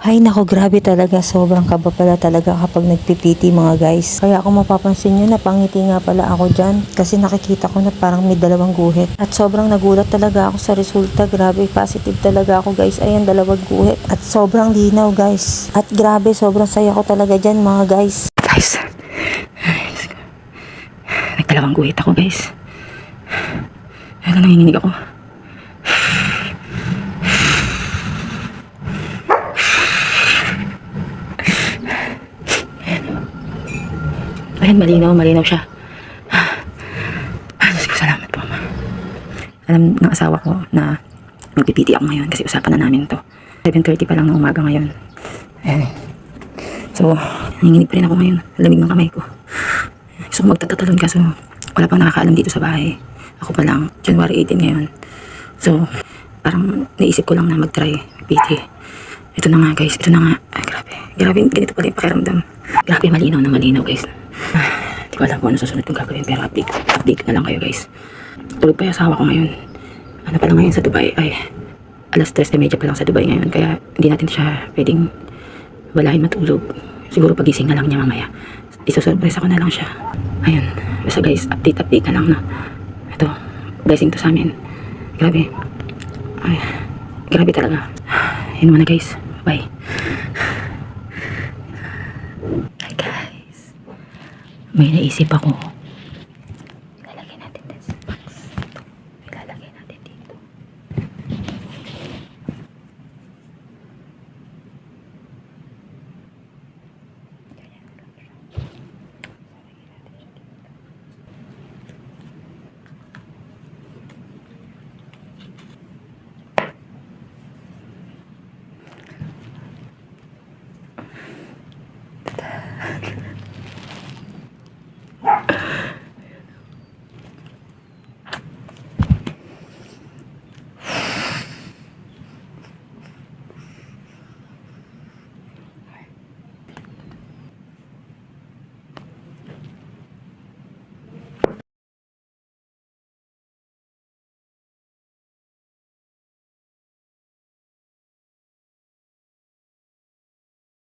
Ay nako, grabe talaga, sobrang kaba pala talaga kapag nagpipiti mga guys. Kaya kung mapapansin nyo, napangiti nga pala ako dyan kasi nakikita ko na parang may dalawang guhit. At sobrang nagulat talaga ako sa resulta, grabe positive talaga ako guys. Ayan, dalawang guhit at sobrang linaw guys. At grabe, sobrang saya ko talaga dyan mga guys. Guys, nagdalawang guhit ako guys. Ano, nanginginig ako. Ayan, malinaw siya. Diyos ko, salamat po. Alam ng asawa ko na magpipiti ako ngayon kasi usapan na namin to. 7:30 pa lang ng umaga ngayon. Ayan. So, nanginginig pa rin ako ngayon. Lamig ng kamay ko. Gusto ko magtatatalon kaso wala pang nakakaalam dito sa bahay. Ako pa lang, January 18 ngayon. So, parang naisip ko lang na mag-try magpiti. Ito na nga guys, ito na nga. Grabe, ganito pala yung pakiramdam. Grabe, malinaw na malinaw guys. Hindi ko alam kung ano susunod kong gagawin pero update na lang kayo guys. Tulog pa yung asawa ko ngayon. Ano pa lang ngayon sa Dubai ay alas 3:30 pa lang sa Dubai ngayon kaya hindi natin siya pwedeng walahin matulog. Siguro pagising na lang niya mamaya. Isusurprise ako na lang siya. Ayun, basta guys, update na lang na. Ito, blessing to sa amin. Grabe. Ay, grabe talaga. Yun muna guys. Bye. Hi guys. May naisip ako.